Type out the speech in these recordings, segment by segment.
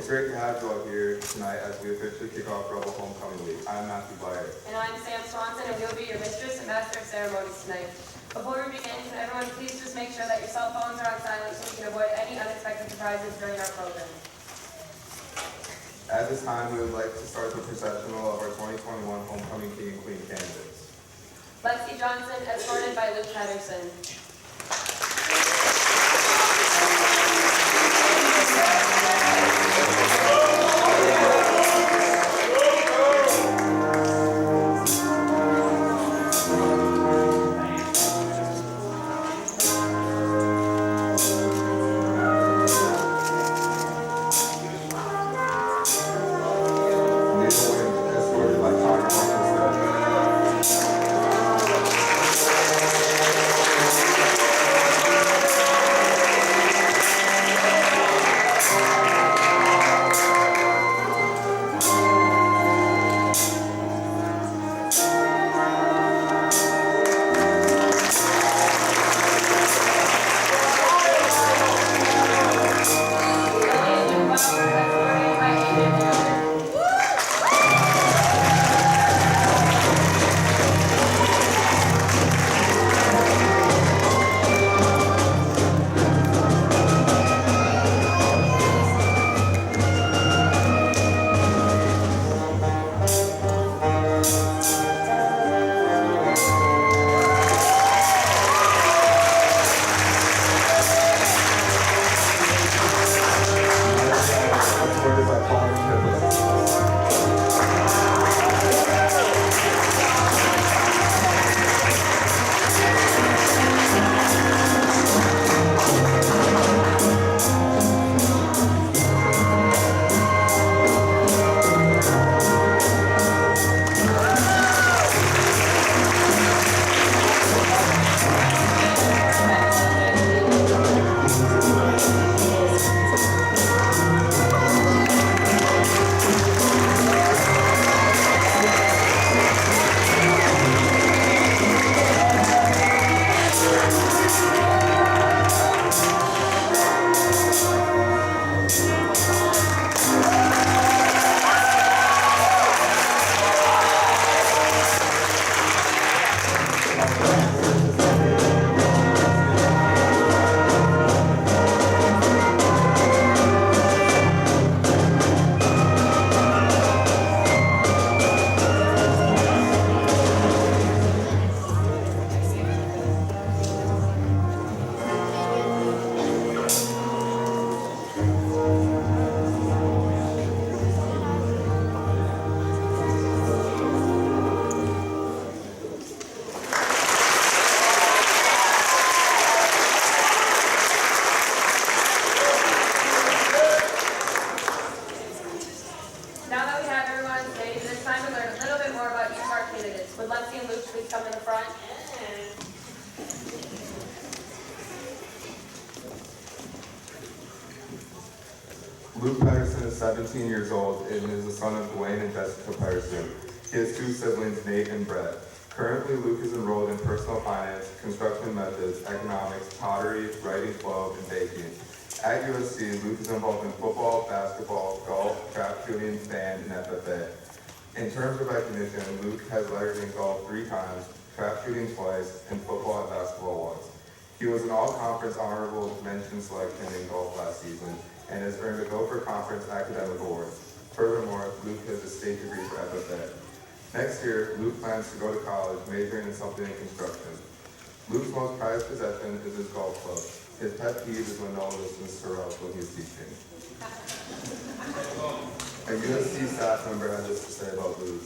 great to have you all here tonight as we officially kick off Rebel Homecoming Week. I'm Matthew Byer. And I'm Sam Swanson, and we'll be your mistress and master of ceremonies tonight. Before we begin, can everyone please just make sure that your cell phones are on silent so we can avoid any unexpected surprises during our program. At this time, we would like to start the processional of our 2021 Homecoming King and Queen candidates. Lexi Johnson, escorted by Luke Patterson. Luke Patterson is 17 years old and is the son of Dwayne and Jessica Patterson. He has two siblings, Nate and Brett. Currently, Luke is enrolled in personal finance, construction methods, economics, pottery, writing club, and baking. At USC, Luke is involved in football, basketball, golf, trap shooting, band, and FFA. In terms of recognition, Luke has lettered in golf 3 times, trap shooting twice, and football and basketball once. He was an all-conference honorable mention selection in golf last season and has earned a Gopher Conference academic award. Furthermore, Luke has a state degree for FFA. Next year, Luke plans to go to college, majoring in something in construction. Luke's most prized possession is his golf club. His pet peeve is when no one listens to Ralph when he's teaching. A USC staff member had this to say about Luke.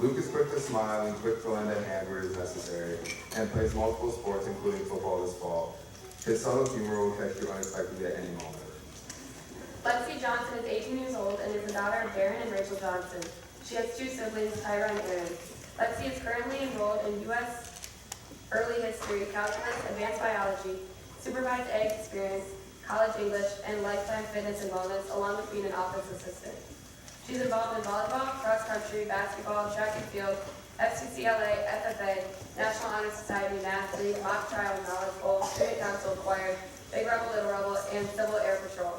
Luke is quick to smile and quick to lend a hand where it is necessary, and plays multiple sports, including football this fall. His subtle humor will catch you unexpectedly at any moment. Lexi Johnson is 18 years old and is the daughter of Darren and Rachel Johnson. She has 2 siblings, Tyra and Aaron. Lexi is currently enrolled in U.S. Early History, Calculus, Advanced Biology, Supervised Ag Experience, College English, and Lifetime Fitness and Wellness, along with being an office assistant. She's involved in volleyball, cross country, basketball, track and field, FCCLA, FFA, National Honor Society, Math League, Mock Trial, Knowledge Bowl, Student Council, Choir, Big Rebel, Little Rebel, and Civil Air Patrol.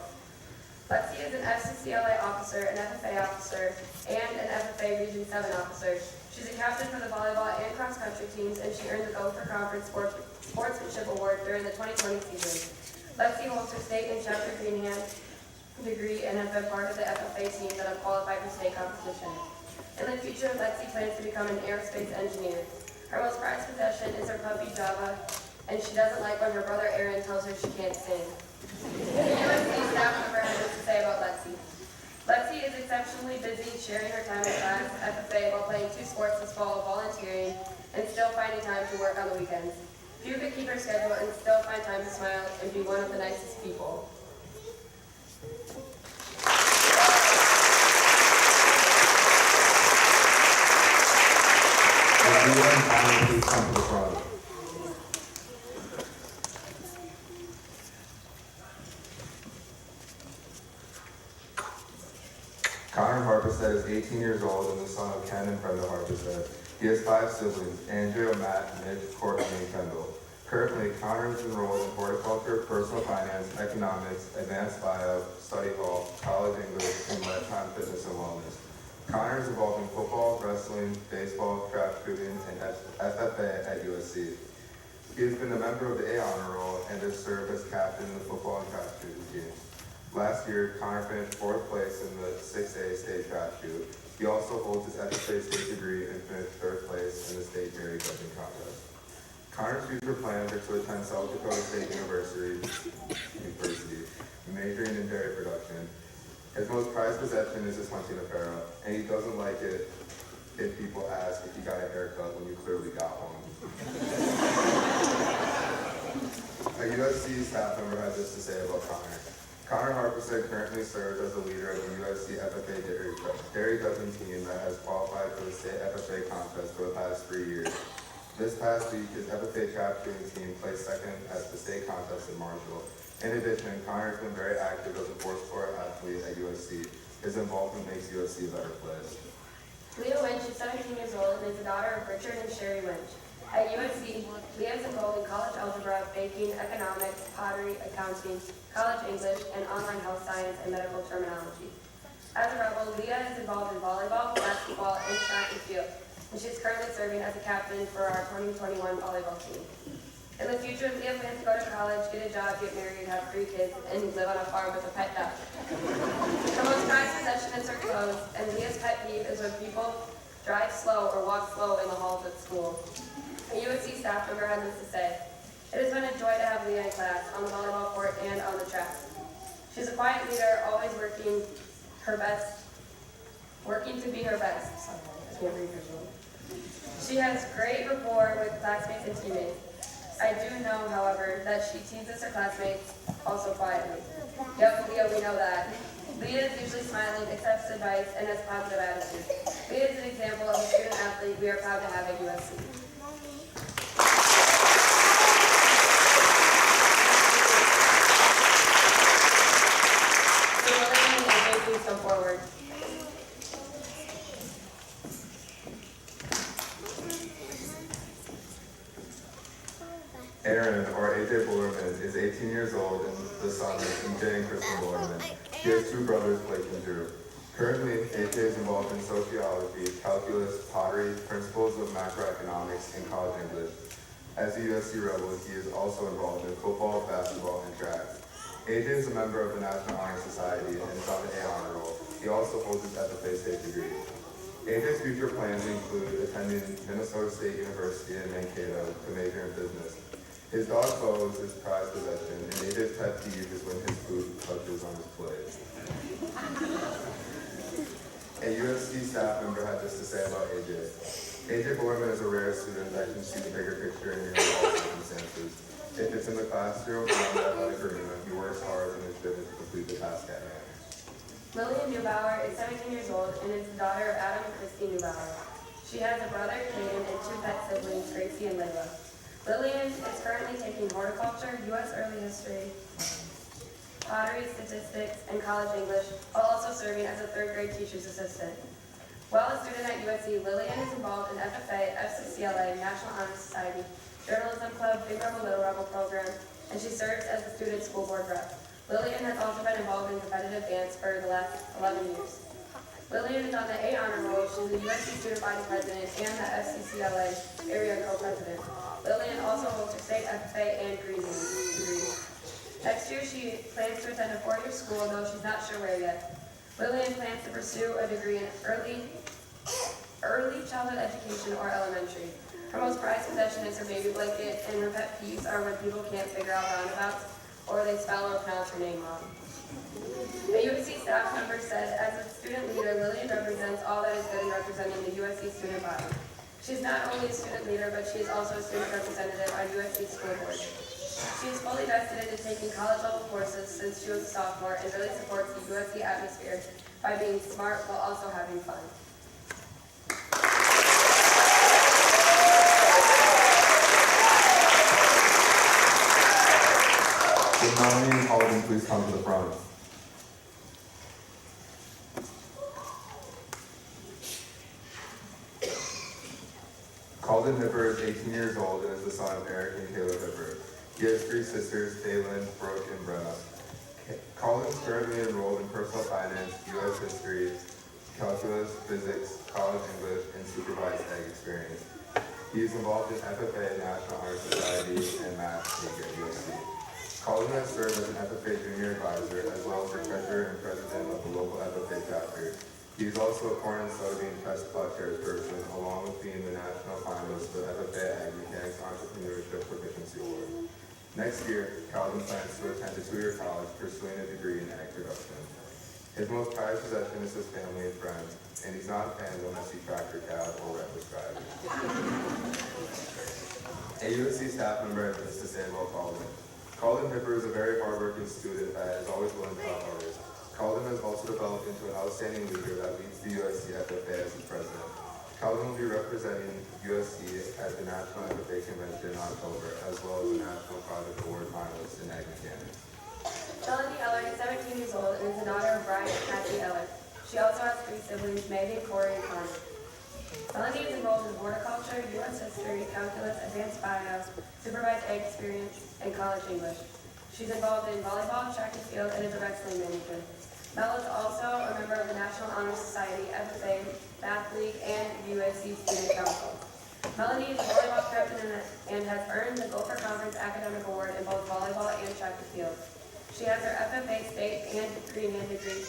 Lexi is an FCCLA officer, an FFA officer, and an FFA Region 7 officer. She's a captain for the volleyball and cross-country teams, and she earned the Go for Conference Sportsmanship Award during the 2020 season. Lexi holds her state and chapter Greenhand degree and has been part of the FFA team that have qualified for state competition. In the future, Lexi plans to become an aerospace engineer. Her most prized possession is her puppy Java, and she doesn't like when her brother Aaron tells her she can't sing. The USC staff member has this to say about Lexi. Lexi is exceptionally busy sharing her time in class, FFA, while playing 2 sports this fall, volunteering, and still finding time to work on the weekends. Few could keep her schedule and still find time to smile and be one of the nicest people. Please come to the front. Connor Harpestead is 18 years old and the son of Ken and Brenda Harpestead. He has 5 siblings, Andrea, Matt, Mitch, Courtney, and Kendall. Currently, Connor is enrolled in horticulture, personal finance, economics, advanced bio, study hall, college English, and lifetime fitness and wellness. Connor is involved in football, wrestling, baseball, track shooting, and FFA at USC. He has been a member of the A honor roll and has served as captain in the football and track shooting team. Last year, Connor finished 4th place in the 6A state track shoot. He also holds his FFA state degree and finished 3rd place in the state dairy judging contest. Connor's future plans are to attend South Dakota State University, majoring in dairy production. His most prized possession is his hunting apparel, and he doesn't like it if people ask if he got a haircut when you clearly got one. A USC staff member has this to say about Connor. Connor Harpestead currently serves as the leader of the USC FFA dairy judging team that has qualified for the state FFA contest for the past 3 years. This past week, his FFA track shooting team placed 2nd at the state contest in Marshall. In addition, Connor has been very active as a 4-sport athlete at USC. His involvement makes USC a better place. Leah Winch is 17 years old and is the daughter of Richard and Sherry Winch. At USC, Leah is enrolled in college algebra, baking, economics, pottery, accounting, college English, and online health science and medical terminology. As a rebel, Leah is involved in volleyball, basketball, and track and field, and she is currently serving as a captain for our 2021 volleyball team. In the future, Leah plans to go to college, get a job, get married, have 3 kids, and live on a farm with a pet dog. Her most prized possession is her clothes, and Leah's pet peeve is when people drive slow or walk slow in the halls at school. A USC staff member had this to say: "It has been a joy to have Leah in class, on the volleyball court, and on the track. She's a quiet leader, always working to be her best. I can't read her name. She has great rapport with classmates and teammates. I do know, however, that she teases her classmates also quietly." Yep, Leah, we know that. Leah is usually smiling, accepts advice, and has positive attitude. Leah is an example of a student athlete we are proud to have at USC. So Lillian and AJ, please come forward. Aaron, or AJ Blurman, is 18 years old and the son of EJ and Kristen Blurman. He has 2 brothers, Blake and Drew. Currently, AJ is involved in sociology, calculus, pottery, principles of macroeconomics, and college English. As a USC rebel, he is also involved in football, basketball, and track. AJ is a member of the National Honor Society and is on the A honor roll. He also holds his FFA state degree. AJ's future plans include attending Minnesota State University in Mankato to major in business. His dog Bo is his prized possession, and AJ's pet peeve is when his food touches on his plate. A USC staff member had this to say about AJ. AJ Blurman is a rare student that can see the bigger picture in nearly all circumstances. If it's in the classroom or on the athletic arena, he works hard and is driven to complete the task at hand. Lillian Newbauer is 17 years old and is the daughter of Adam and Christy Newbauer. She has a brother, Caden, and 2 pet siblings, Gracie and Layla. Lillian is currently taking horticulture, U.S. early history, pottery, statistics, and college English, while also serving as a 3rd grade teacher's assistant. While a student at USC, Lillian is involved in FFA, FCCLA, National Honor Society, Journalism Club, Big Rebel Little Rebel program, and she serves as the student school board rep. Lillian has also been involved in competitive dance for the last 11 years. Lillian is on the A honor roll. She's the USC student body president and the FCCLA area co-president. Lillian also holds her state FFA and Green degree. Next year, she plans to attend a four-year school, though she's not sure where yet. Lillian plans to pursue a degree in early childhood education or elementary. Her most prized possession is her baby blanket, and her pet peeves are when people can't figure out roundabouts or they spell or pronounce her name wrong. A USC staff member said, as a student leader, Lillian represents all that is good in representing the USC student body. She's not only a student leader, but she is also a student representative on USC school board. She is fully vested into taking college-level courses since she was a sophomore and really supports the USC atmosphere by being smart while also having fun. Would Melanie and Colin please come to the front? Colin Hipper is 18 years old and is the son of Eric and Kayla Hipper. He has three sisters, Daylin, Brooke, and Brenna. Colin is currently enrolled in personal finance, U.S. history, calculus, physics, college English, and supervised ag experience. He is involved in FFA, National Honor Society, and Math League at USC. Colin has served as an FFA junior advisor as well as the treasurer and president of the local FFA chapter. He is also a corn and soybean test plot chairperson, along with being the national finalist for the FFA Ag Mechanics Entrepreneurship Proficiency Award. Next year, Colin plans to attend a two-year college pursuing a degree in ag production. His most prized possession is his family and friends, and he's not a fan unless he tractor cab or reckless driving. A USC staff member has this to say about Colin. Colin Hipper is a very hardworking student that is always willing to help others. Colin has also developed into an outstanding leader that leads the USC FFA as its president. Colin will be representing USC at the National FFA Convention in October, as well as the National Project Award finalist in Ag Mechanics. Melanie Eller is 17 years old and is the daughter of Brian and Kathy Eller. She also has three siblings, Megan, Corey, and Connor. Melanie is enrolled in horticulture, U.S. history, calculus, advanced bio, supervised ag experience, and college English. She's involved in volleyball, track and field, and is a wrestling manager. Mel is also a member of the National Honor Society, FFA, Math League, and USC Student Council. Melanie is a volleyball captain and has earned the Gopher Conference Academic Award in both volleyball and track and field. She has her FFA state and Green degree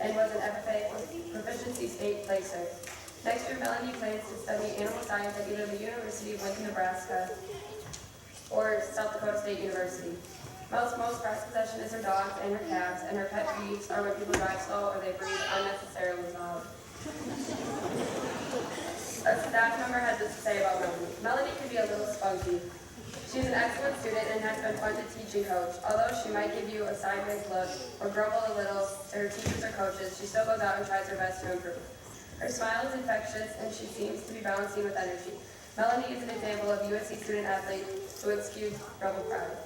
and was an FFA proficiency state placer. Next year, Melanie plans to study animal science at either the University of Lincoln, Nebraska, or South Dakota State University. Mel's most prized possession is her dogs and her cats, and her pet peeves are when people drive slow or they breathe unnecessarily loud. A staff member had this to say about Melanie. Melanie can be a little spunky. She's an excellent student and has been fun to teach and coach. Although she might give you a sideways look or grumble a little to her teachers or coaches, she still goes out and tries her best to improve. Her smile is infectious and she seems to be bouncing with energy. Melanie is an example of USC student athlete who exudes rebel pride.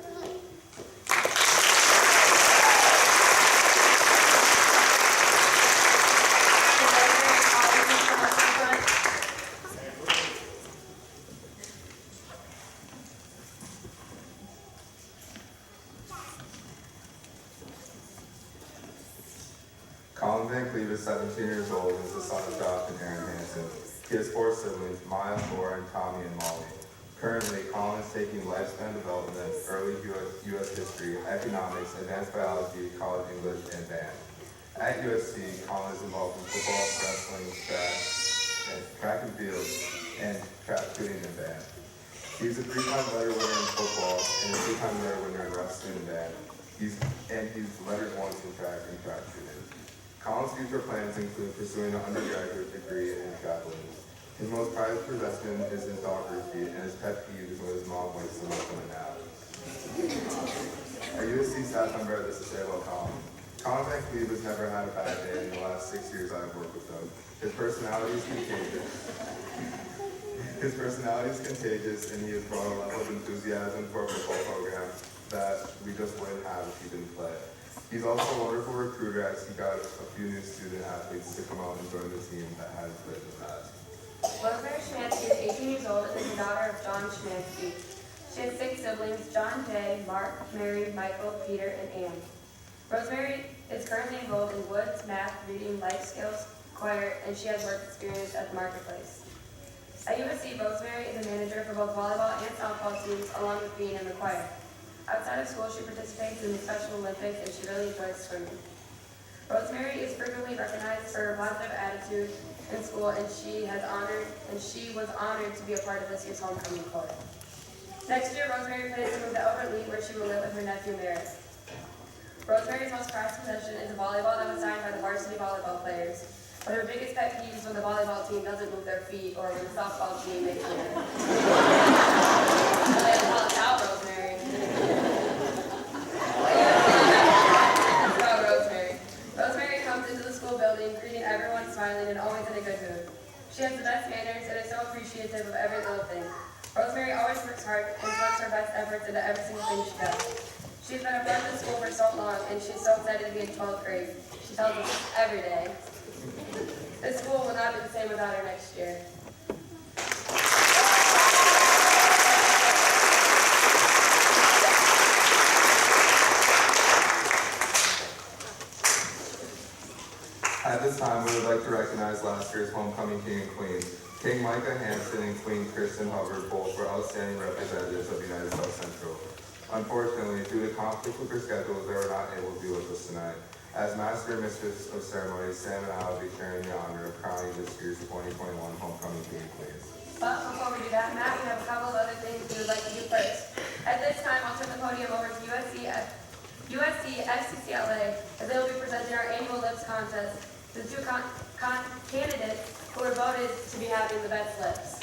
Colin Van Cleeve is 17 years old and is the son of Josh and Aaron Hansen. He has four siblings, Maya, Laura, and Tommy, and Molly. Currently, Colin is taking lifespan development, early U.S. history, economics, advanced biology, college English, and band. At USC, Colin is involved in football, wrestling, track and field, and track shooting and band. He's a three-time letter winner in football and a two-time letter winner in wrestling and band. He's lettered once in track and track shooting. Colin's future plans include pursuing an undergraduate degree in traveling. His most prized possession is his dog Ruthie, and his pet peeve is when his mom wakes him up in a nap. A USC staff member had this to say about Colin. Colin Van Cleeve has never had a bad day in the last 6 years I've worked with him. His personality is contagious. And he has brought a level of enthusiasm for our football program that we just wouldn't have if he didn't play. He's also a wonderful recruiter as he got a few new student athletes to come out and join the team that hadn't played in the past. Rosemary Schmansky is 18 years old and is the daughter of John Schmansky. She has 6 siblings: John, Jay, Mark, Mary, Michael, Peter, and Ann. Rosemary is currently enrolled in Woods, Math, Reading, Life Skills, Choir, and she has work experience at the marketplace. At USC, Rosemary is a manager for both volleyball and softball teams, along with being in the choir. Outside of school, she participates in the Special Olympics, and she really enjoys swimming. Rosemary is frequently recognized for her positive attitude in school, and she was honored to be a part of this year's homecoming choir. Next year, Rosemary plans to move to Overland, where she will live with her nephew Merritt. Rosemary's most prized possession is a volleyball that was signed by the varsity volleyball players. But her biggest pet peeve is when the volleyball team doesn't move their feet or when the softball team makes an error. They call us out, Rosemary. That's about Rosemary. Rosemary comes into the school building, greeting everyone, smiling, and always in a good mood. She has the best manners and is so appreciative of every little thing. Rosemary always works hard and puts her best efforts into every single thing she does. She's been a part of the school for so long, and she's so excited to be in 12th grade. She tells us every day. This school will not be the same without her next year. At this time, we would like to recognize last year's homecoming king and queen. King Micah Hampton and Queen Kristen Hubbard both were outstanding representatives of United South Central. Unfortunately, due to conflict with their schedules, they were not able to be with us tonight. As Master and Mistress of Ceremonies, Sam and I will be sharing the honor of crowning this year's 2021 Homecoming King and Queen. But before we do that, Matt, we have a couple of other things we would like to do first. At this time, I'll turn the podium over to USC FCCLA, as they will be presenting our annual lips contest to the 2 candidates who were voted to be having the best lips.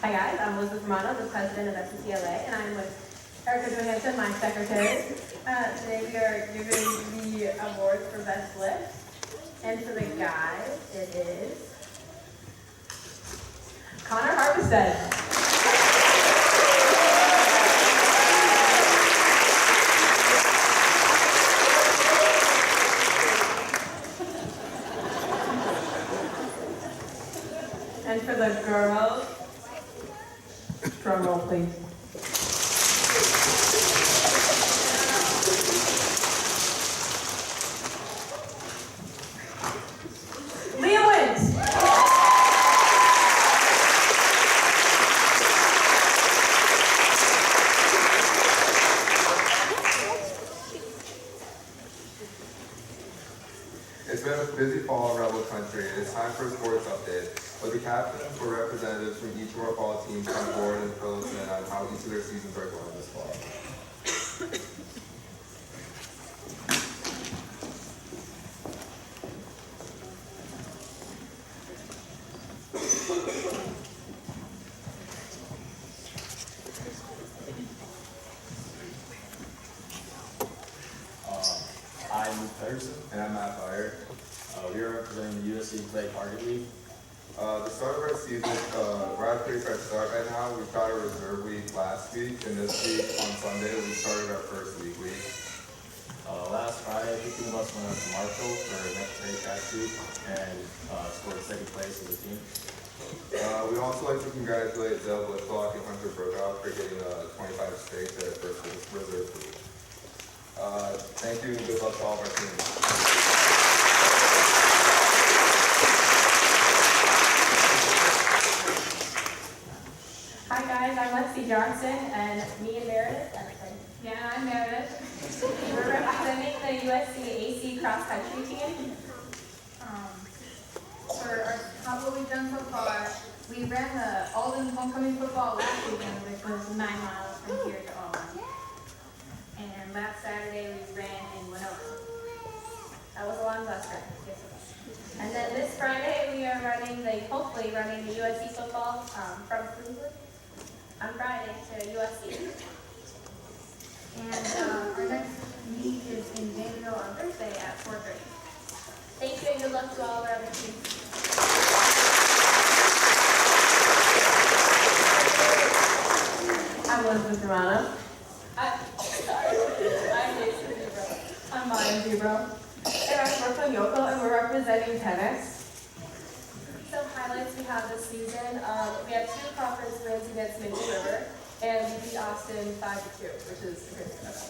Hi guys, I'm Elizabeth Romano, the president of FCCLA, and I'm with Erica Johansson, my secretary. Today we are giving the award for best lift, and for the guys, it is Connor Harvestead. And for the girls, drum roll, please. Leah wins. It's been a busy fall in Rebel Country, and it's time for a sports update. But the captains or representatives from each of our fall teams come forward and fill us in on how each of their seasons are going this fall. I'm Luke Pedersen. And I'm Matt Byer. We are representing the USC Clay Target League. The start of our season, we're at a pretty fresh start right now. We've got a reserve week last week, and this week on Sunday we started our first league week. Last Friday, 15 of us went out to Marshall for a necessary track week and scored second place as a team. We'd also like to congratulate Zell Blitzlock and Hunter Brokoff for getting 25 straight to their first reserve week. Thank you and good luck to all of our teams. Hi guys, I'm Lexi Johnson, and me and Meredith. Yeah, I'm Meredith. We're representing the USC AC cross country team. How what we've done so far, we ran the Alden homecoming football last weekend, which was 9 miles from here to Alden. And last Saturday we ran in Winona. That was a long bus ride. Yes, it was. And then this Friday we are hopefully running the USC football from Cleveland on Friday to USC. And our next meet is in Danville on Thursday at 4:30. Thank you and good luck to all of our other teams. I'm Jason Dubrow. I'm Maya Dubrow. And I'm Brooklyn Yokel, and we're representing tennis. Some highlights we have this season. We have 2 conference wins against Maple River, and we beat Austin 5-2, which is a great success.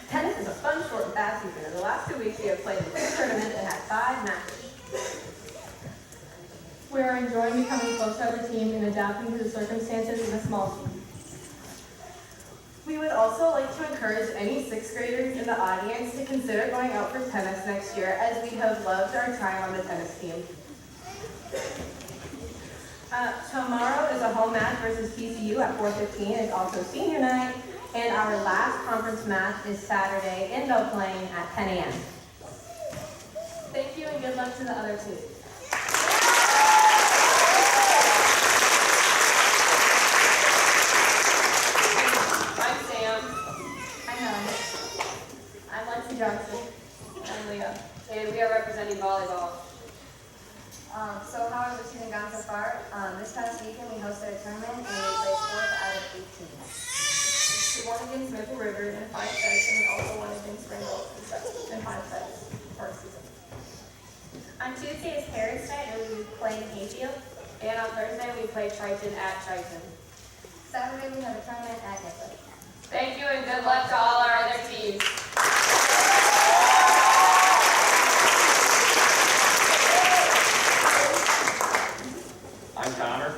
Tennis is a fun, short, and fast season. In the last 2 weeks, we have played in 6 tournaments and had 5 matches. We are enjoying becoming close to our team and adapting to the circumstances in a small team. We would also like to encourage any 6th graders in the audience to consider going out for tennis next year, as we have loved our time on the tennis team. Tomorrow is a home match versus TCU at 4:15. It's also senior night, and our last conference match is Saturday in Belle Plaine at 10 a.m. Thank you and good luck to the other team. I'm Sam. I'm Melanie. I'm Lexi Johnson. I'm Leah. And we are representing volleyball. So how has the season gone so far? This past weekend we hosted a tournament and we played 4th out of 18. We won against Maple River in 5 sets, and we also won against Rainbow in 5 sets for our season. On Tuesday is Parents' Night and we play in Hayfield. And on Thursday, we played Triton at Triton. Saturday we have a tournament at Nicollet. Thank you and good luck to all our other teams. I'm Connor.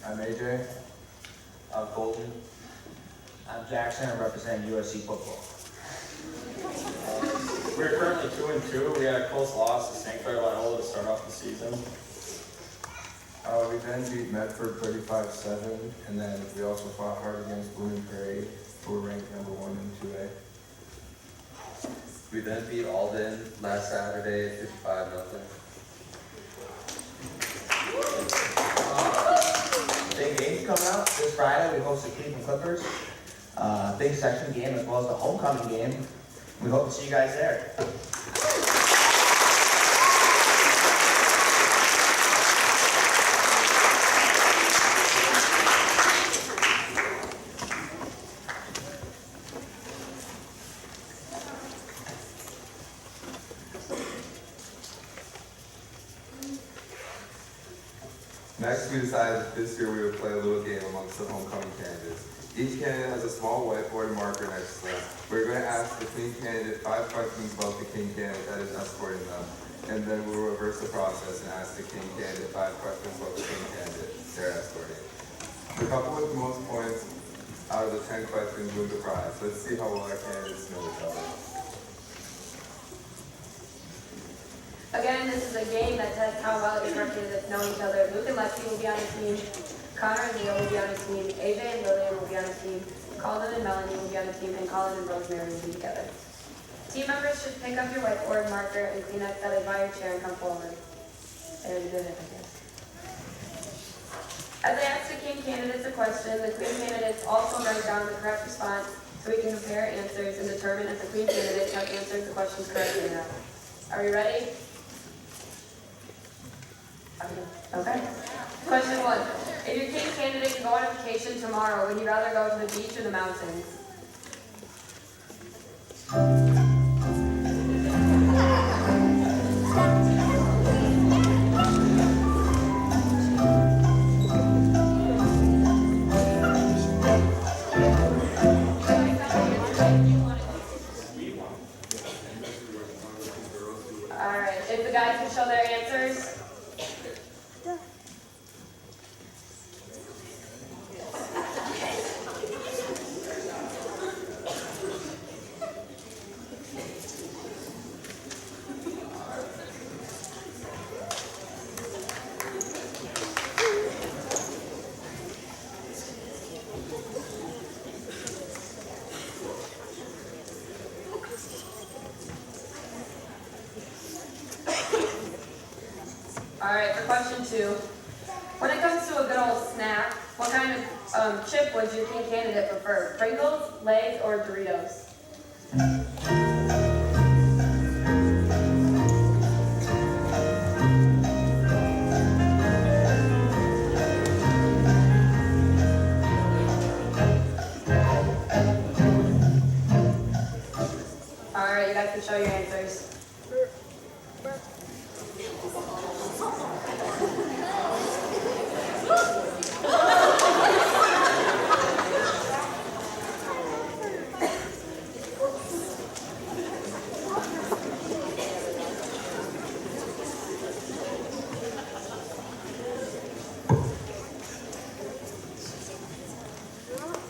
I'm AJ. I'm Colton. I'm Jackson. I'm representing USC football. We're currently 2-2. We had a close loss to St. Clair Loyola to start off the season. We then beat Medford 35-7, and then we also fought hard against Blurman, who were ranked number 1 in 2A. We then beat Alden last Saturday 55-0. Big games coming up this Friday. We host the Cleeve Clippers. Big section game as well as the homecoming game. We hope to see you guys there. Next, we decided that this year we would play a little game amongst the homecoming candidates. Each candidate has a small whiteboard and marker next to them. We're going to ask the queen candidate 5 questions about the king candidate that is escorting them. And then we will reverse the process and ask the king candidate 5 questions about the king candidate they're escorting. The couple with the most points out of the 10 questions win the prize. Let's see how well our candidates know each other. Again, this is a game that tests how well each of our candidates know each other. Luke and Lexi will be on a team. Connor and Leah will be on a team. AJ and Lillian will be on a team. Colin and Melanie will be on a team. And Colin and Rosemary will be together. Team members should pick up your whiteboard marker and Kleenex that is by your chair and come forward. There you did it, I guess. As I ask the king candidates a question, the queen candidates also write down the correct response so we can compare answers and determine if the queen candidates have answered the questions correctly or not. Are we ready? Okay. Question 1. If your king candidate can go on a vacation tomorrow, would you rather go to the beach or the mountains? All right. If the guys can show their answers. All right, for question 2. When it comes to a good old snack, what kind of chip would your king candidate prefer? Pringles, Lay's, or Doritos? you guys can show your answers.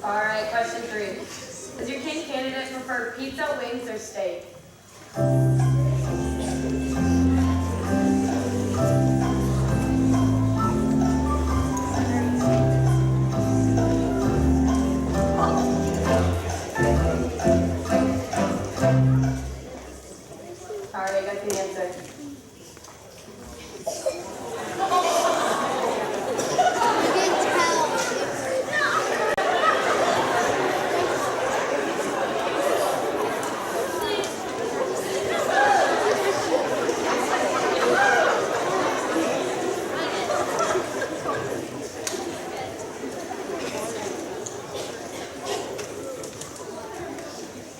All right, question 3. Does your king candidate prefer pizza, wings, or steak? All right, you got the answer.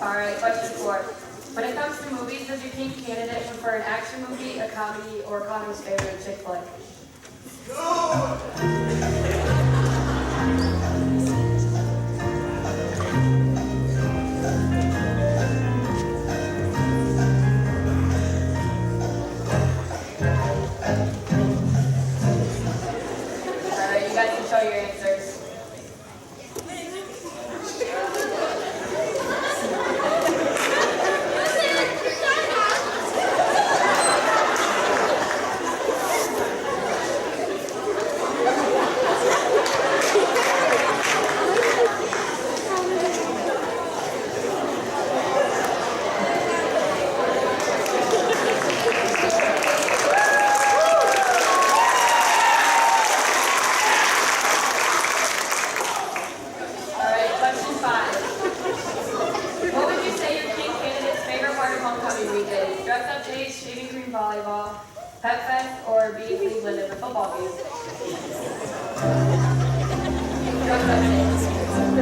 All right, question 4. When it comes to movies, does your king candidate prefer an action movie, a comedy, or Colin's favorite chick flick? All right, you guys can show your answers. Volleyball, Pep Fest, or being Cleveland at the football game? Dress up days,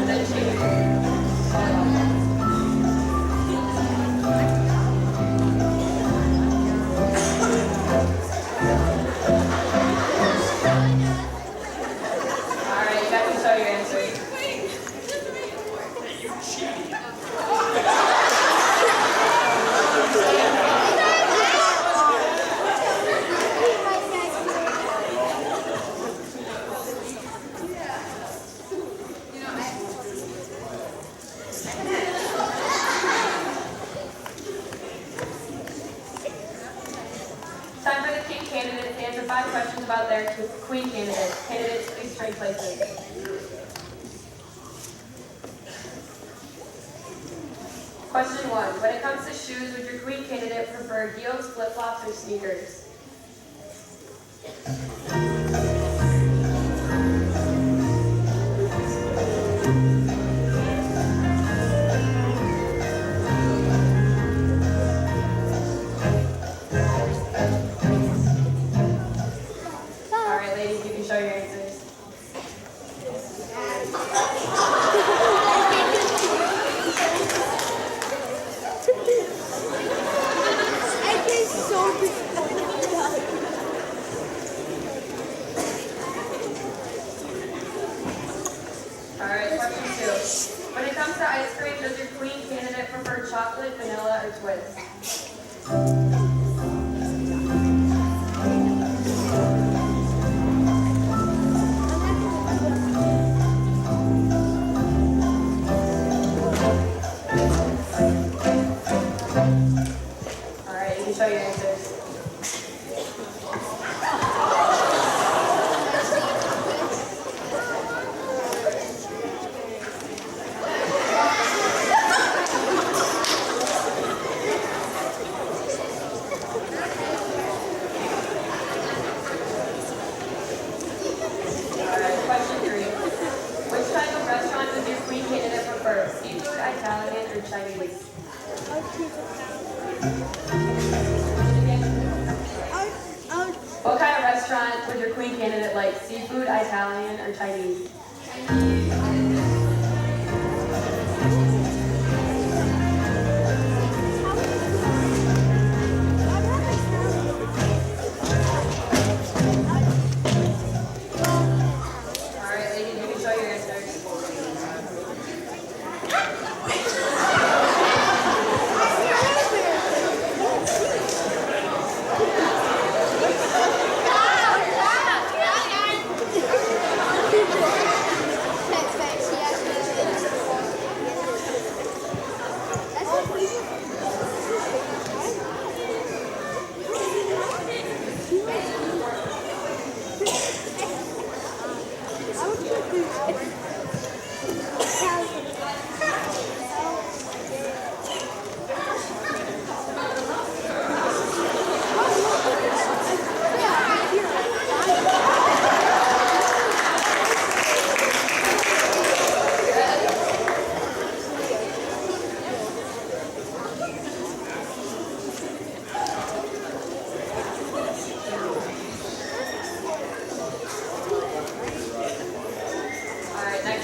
then cheerleading, volleyball. All right, you guys can show your answers. Time for the king candidates to answer 5 questions about their queen candidate. Candidates, please trade places. Question 1. When it comes to shoes, would your queen candidate prefer heels, flip-flops, or sneakers? All right, ladies, you can show your answers. All right, question 2. When it comes to ice cream, does your queen candidate prefer chocolate, vanilla, or twist? All right, you can show your answers. Seafood, Italian, or Chinese? What kind of restaurant would your queen candidate like? Seafood, Italian, or Chinese?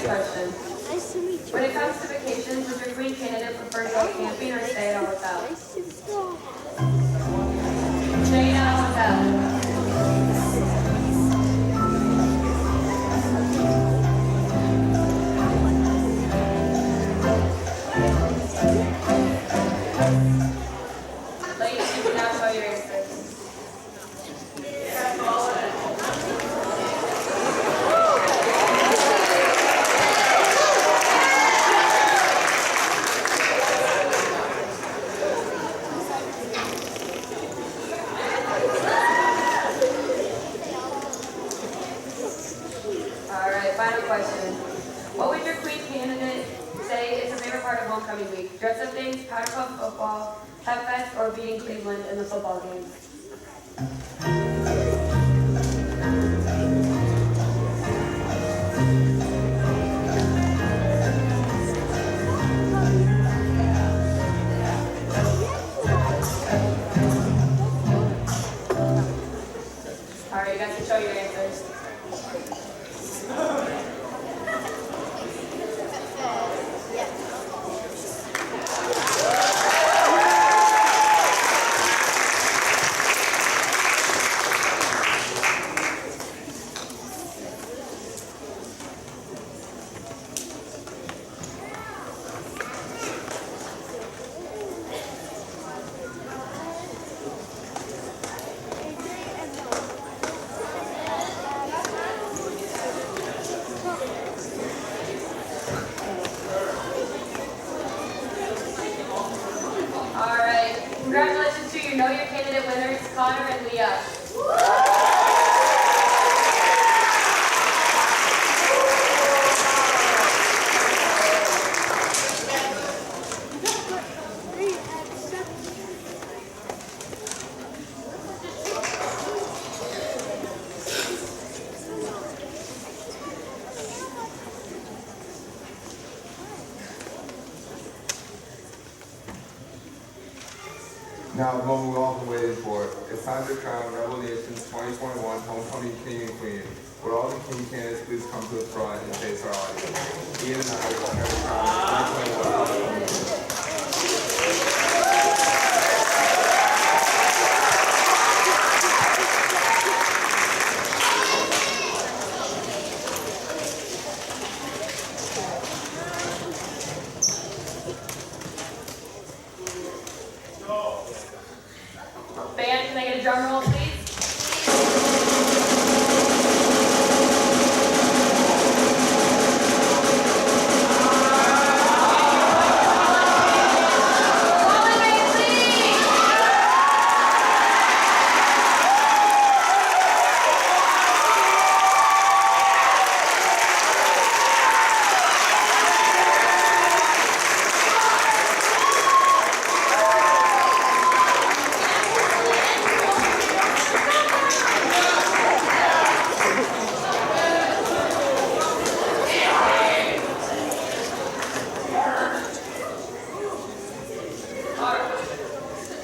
Question. When it comes to vacations, would your queen candidate prefer to go camping or stay at a hotel? Stay at a hotel. Ladies, you can now show your answers. Final question. What would your queen candidate say is her favorite part of homecoming week? Dress-up days, powder puff football, Pep Fest, or beating Cleveland in the football games? All right, you guys can show your answers. Congratulations to your Know Your Candidate winners, Connor and Leah. Now, the moment we've all been waiting for. It's time to crown Rebel Nation's 2021 Homecoming King and Queen. Would all the King candidates please come to the front and face our audience? Ian and I will prepare to crown the 2021 Homecoming King. Band, can I get a drum roll, please?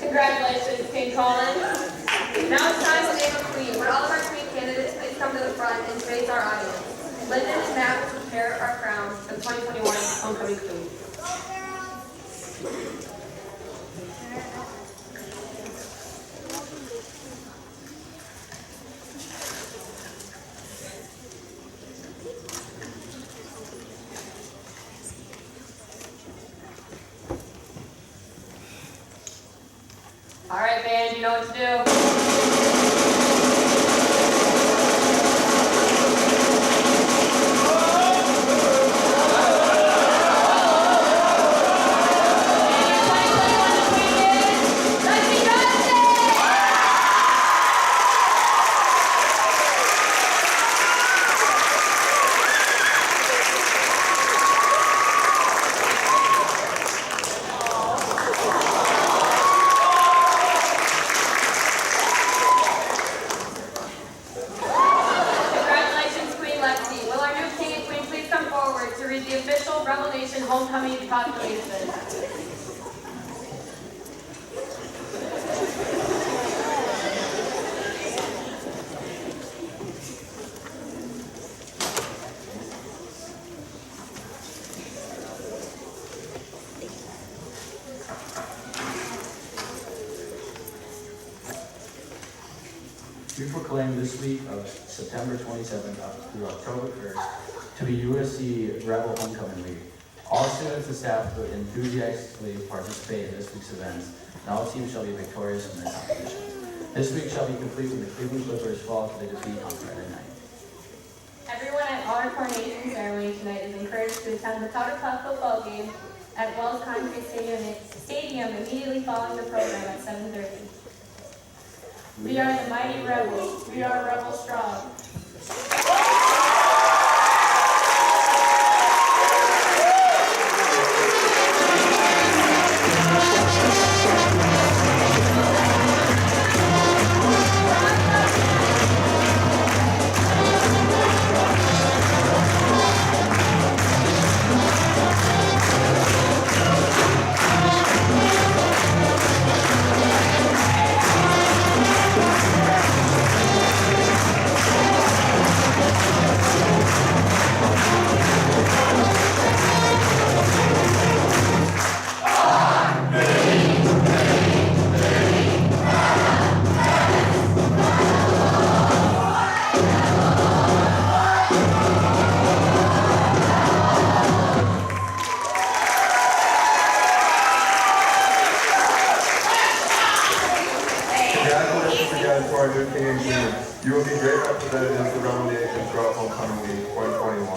Congratulations, King Colin. Now it's time to name a queen. Would all of our queen candidates please come to the front and face our audience? Lyndon and Matt will prepare our crowns for the 2021 Homecoming Queen. All right, band, you know what to do. is the official Rebel Nation homecoming proclamation. We proclaim this week of September 27th up through October 1st to be USC Rebel Homecoming Week. All students and staff will enthusiastically participate in this week's events, and all teams shall be victorious in their competition. This week shall be complete when the Cleveland Clippers fall to the defeat on Friday night. Everyone at our coronation ceremony tonight is encouraged to attend the Powder Puff football game at Wells Concrete Stadium immediately following the program at 7:30. We are the mighty rebels. We are rebel strong. You will be great representatives of the Rebel Nation throughout Homecoming Week 2021.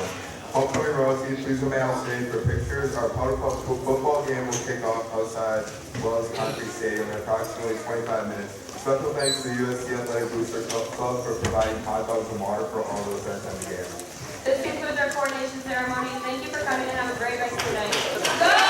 Homecoming royalty, please remain on stage for pictures. Our Powder Puff football game will kick off outside Wells Concrete Stadium in approximately 25 minutes. Special thanks to the USC Athletic Booster Club for providing hot dogs and water for all those that attend the game. This concludes our coronation ceremony. Thank you for coming and have a great rest of the night. Go!